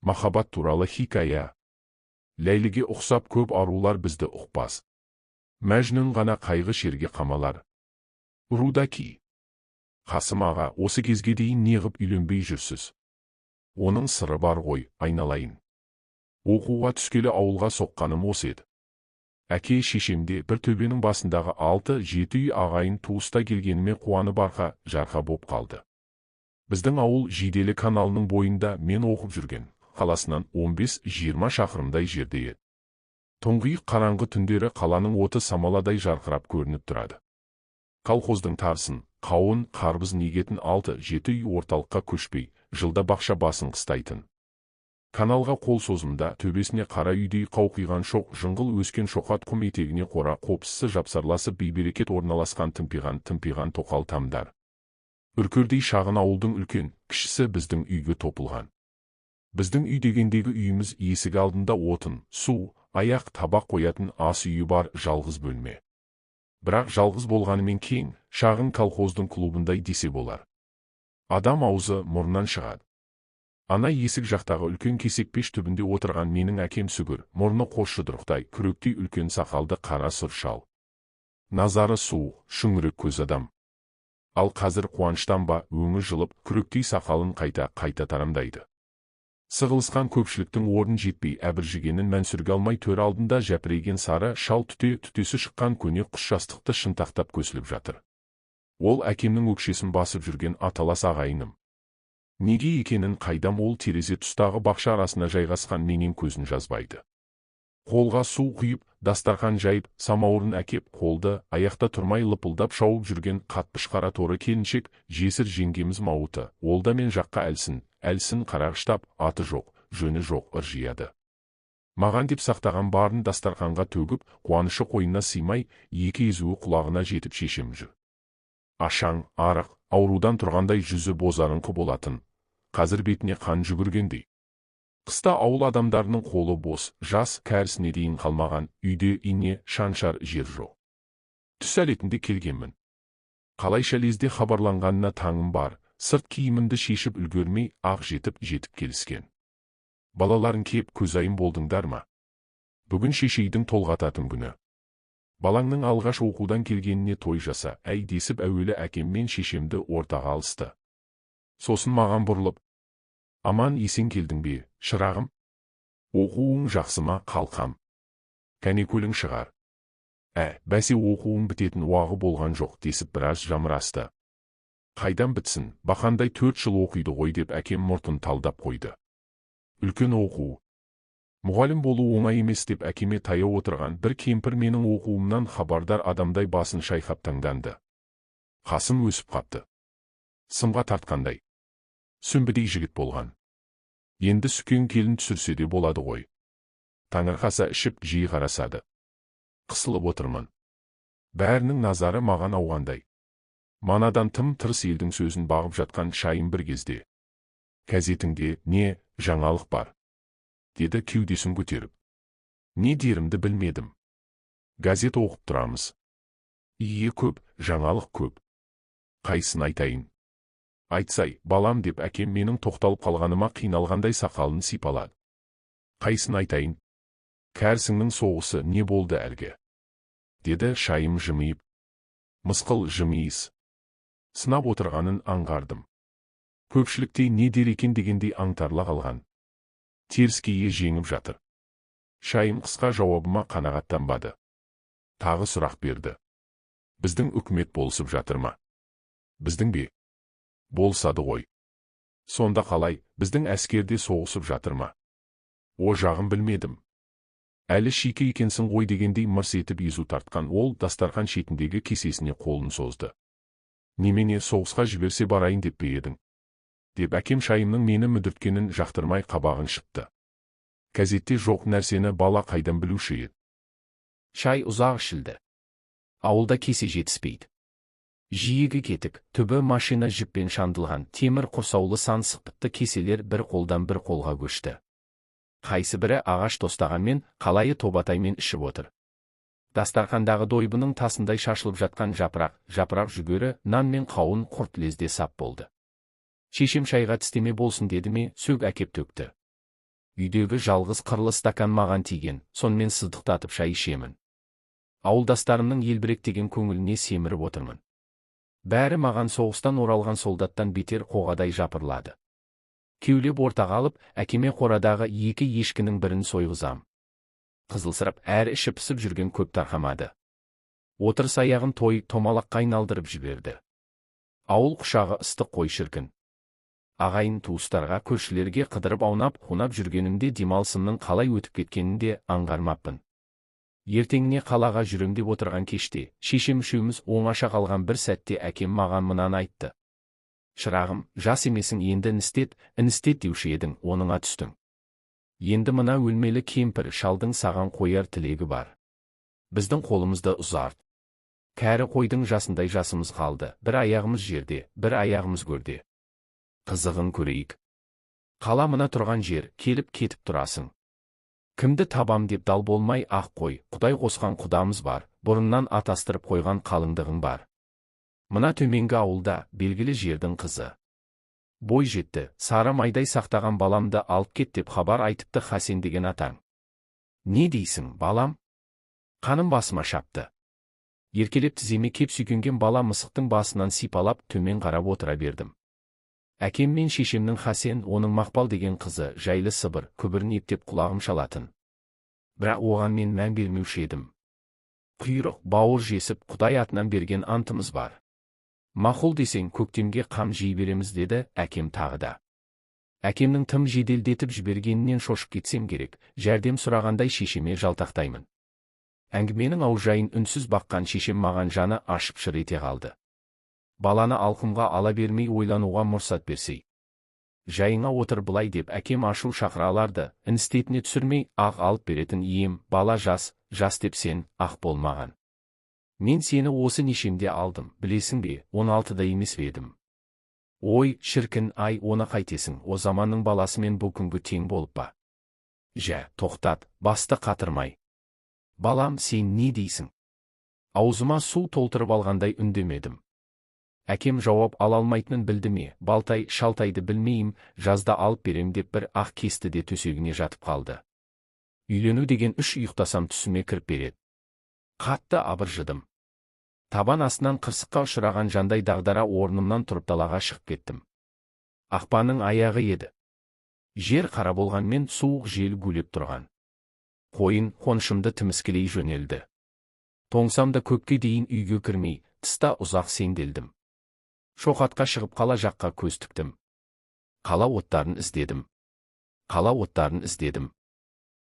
Махаббат туралы хикая. Ләйліге ұқсап көп арулар бізді ұқпас. Мәжнүн ғана қайғы шерге қамалар. Рудаки. Қасым аға, осы кезге дейін неғып үйленбей жүрсіз? Оның сыры бар ғой, айналайын. Оқуға түскелі ауылға соққаным осы еді. Әке шешемде бір төбенің басындағы 6-7 үй ағайын туыста келгеніме қуанып арқа жарқа боп қалды. Біздің ауыл Жиделі каналының бойында мен оқып жүрген қаласынан 15-20 шақырымдай жерде еді. Тұңғиық қараңғы түндері қаланың оты самаладай жарқырап көрініп тұрады. Колхоздың тарсын, қауын, қарбыз егетін 6-7 үй орталыққа көшпей, жылда бақша басын қыстайтын. Каналға қол созымда төбесіне қара үйдей қауқиған шоқ жыңғыл өскен шоқат құм етегіне қора қопсысы жапсарласы бейберекет орналасқан тымпиған тоқал тамдар. Үркердей шағын ауылдың үлкен, кішісі біздің үйге топылған. Біздің үй дегендегі үйіміз есік алдында отын, су, аяқ табақ қоятын ас үйі бар жалғыз бөлме. Бірақ жалғыз болғанымен кең, шағын колхоздың клубындай десе болар. Адам аузы мұрнынан шығады. Ана есік жақтағы үлкен кесек пеш түбінде отырған менің әкем сүгір, мұрны қос жұдырықтай, күректей үлкен сақалды қара сұр шал. Назары суық, шүңірек көз адам. Ал қазір қуаныштан ба өңі жылып, күректей сақалын қайта тарамдайды. Сығылысқан көпшіліктің орын жетпей әбіржігенін мәнсүрге алмай төр алдында жәпірейген сары шал түтесі шыққан көне құс жастықты шынтақтап көсіліп жатыр. Ол әкемнің өкшесін басып жүрген аталас ағайыным. Неге екенін қайдам ол терезе тұстағы бақша арасына жайғасқан менен көзін жазбайды. Қолға су құйып, дастархан жайып, самауырын әкеп, қолды, аяқта тұрмай лыпылдап шауып жүрген қатпыш қара торы келіншек, жесір жеңгеміз Мауыты, ол да мен жаққа әлсін қарағыштап, аты жоқ, жөні жоқ ыржияды. Маған деп сақтаған барын дастарханға төгіп, қуанышы қойнына сыймай, екі езуі құлағына жетіп шешем жүр. Ашаң, арық, аурудан тұрғандай жүзі бозарыңқы болатын. Қазір бетіне қан жүгіргендей. Қыста ауыл адамдарының қолы бос, жас кәрісіне дейін қалмаған, үйде ине шаншар жер жоқ. Түс әлетінде келгенмін. Қалайша лезде хабарланғанына таңым бар, сырт киімімді шешіп үлгермей ақ жетіп келіскен. Балаларын кеп көзайым болдыңдар ма? Бүгін шешейдің толғататын күні. Балаңның алғаш оқудан келгеніне той жаса, әй десіп әуелі әкем мен шешемді ортаға алысты. Сосын маған бұрылып, аман есен келдің бе, шырағым? Оқуың жақсы ма, қалқам? Кәнекөлің шығар. Бәсе оқуың бітетін уағы болған жоқ десіп біраз жамырасты. Қайдан бітсін, бақандай 4 жыл оқиды ғой деп әкем мұртын талдап қойды. Үлкен оқу. Мұғалім болу оңай емес деп әкеме таяу отырған бір кемпір менің оқуымнан хабардар адамдай басын шайқап таңданды. Қасым өсіп қапты. Сымға тартқандай. Сүмбідей жігіт болған. Енді сүкен келін түсірсе де болады ғой. Таңырқаса ішіп жиі қарасады. Қысылып отырмын. Бәрінің назары маған ауғандай. Манадан тым-тырыс елдің сөзін бағып жатқан шайым бір кезде. Газетіңде не жаңалық бар? Деді кеудесін көтеріп. Не дерімді білмедім. Газет оқып тұрамыз. Ие көп, жаңалық көп. Қайсын айтайын? Айтсай, балам деп әкем менің тоқталып қалғаныма қиналғандай сақалын сипалады. Қайсын айтайын? Кәрісіңнің соғысы не болды әлгі? Деді шайым жымиып. Мысқыл жымиыс. Сынап отырғанын аңғардым. Көпшілікте не дер екен дегендей аңтарыла қалған. Теріскейе жеңіп жатыр. Шайым қысқа жауабыма қанағаттанбады. Тағы сұрақ берді. Біздің үкімет болысып жатыр ма? Біздің бе? Болсады ғой. Сонда қалай, біздің әскерде соғысып жатыр ма? О жағын білмедім. Әлі шикі екенсің ғой дегендей мырс етіп езу тартқан ол дастархан шетіндегі кесесіне қолын созды. Немене соғысқа жіберсе барайын деп пе едің? Деп әкем шайымның мені мүдірткенін жақтырмай қабағын шытты. Газетте жоқ нәрсені бала қайдан білуші еді? Шай ұзақ ішілді. Ауылда кесе жетіспейді. Жиегі кетік, түбі машина жіппен шандылған темір құрсаулы сан сықпытты кеселер бір қолдан бір қолға көшті. Қайсы бірі ағаш тостағанмен, қалайы тобатаймен ішіп отыр. Дастархандағы дойбының тасындай шашылып жатқан жапырақ жүгері, нан мен қауын құрт лезде сап болды. Шешем шайға тістеме болсын деді ме, сөк әкеп төкті. Үйдегі жалғыз қырлы стакан маған тиген, сонымен сыздықтатып шай ішемін. Ауылдастарымның елбіректеген көңіліне семіріп отырмын. Бәрі маған соғыстан оралған солдаттан бетер қоғадай жапырлады. Кеулеп ортаға алып, әкеме қорадағы 2 ешкінің бірін сойғызам. Қызылсырап әрі іші пысып жүрген көп тарқамады. Отырыс аяғын томалаққа айналдырып жіберді. Ауыл құшағы ыстық қой шіркін. Ағайын туыстарға, көршілерге қыдырып аунап-қунап жүргенімде демалысымның қалай өтіп кеткенінде аңғармаппын. Ертеңіне қалаға жүрем деп отырған кеште, шешем үшеуміз оңаша қалған бір сәтте әкем маған мынаны айтты. Шырағым, жас емесің, енді іністет деуші едің, оныңа түстің. Енді мына өлмелі кемпір шалдың саған қояр тілегі бар. Біздің қолымызды ұзарт. Кәрі қойдың жасындай жасымыз қалды, бір аяғымыз жерде, бір аяғымыз көрде. Қызығын көрейік. Қала мына тұрған жер, келіп кетіп тұрасың. Кімді табам деп дал болмай ақ қой, Құдай қосқан құдамыз бар, бұрыннан атастырып қойған қалыңдығың бар. Мына төменгі ауылда, белгілі жердің қызы. Бой жетті, сары майдай сақтаған баламды алып кет деп хабар айтыпты Хасен деген атаң. Не дейсің, балам? Қаным басыма шапты. Еркелеп тіземе кеп сүйкенген бала мысықтың басынан сипалап төмен қарап отыра бердім. Әкем мен шешемнің Хасен, оның Мақпал деген қызы, жайлы сыбыр, күбірін ептеп құлағым шалатын. Бірақ оған мен мән бермеуші едім. Құйрық, бауыр жесіп, Құдай атынан берген антымыз бар. Мақұл десең, көктемге қам жей береміз, деді әкем тағы да. Әкемнің тым жеделдетіп жібергенінен шошып кетсем керек, жәрдем сұрағандай шешеме жалтақтаймын. Әңгіменің аужайын үнсіз баққан шешем маған жаны ашып шыр ете қалды. Баланы алқымға ала бермей ойлануға мұрсат берсей. Жайыңа отыр былай деп әкем ашу шақыра аларды, іністетіне түсірмей ақ алып беретін ем, бала жас деп сен ақ болмаған. Мен сені осы нешемде алдым, білесің бе, 16-да емес едім. Ой, шіркін, ай, оны қайтесің, о заманның баласымен бұл күнгі тең болып па? Тоқтат, басты қатырмай. Балам, сен не дейсің? Аузыма су толтырып алғандай үндемедім. Әкем жауап ала алмайтынын білді ме, балтай, шалтайды білмейім, жазда алып берем деп бір ақ кесті де төсегіне жатып қалды. Үйлену деген үш ұйықтасам түсіме кіріп береді. Қатты абыржыдым. Табан астынан қырсыққа ұшыраған жандай дағдара орнымнан тұрып далаға шығып кеттім. Ақпанның аяғы еді. Жер қара болғанмен суық жел гулеп тұрған. Қойын қонышымды тіміскілей жөнелді. Тоңсам да көпке дейін үйге кірмей, тыста ұзақ сенделдім. Шоқатқа шығып қала жаққа көз тіктім. Қала оттарын іздедім.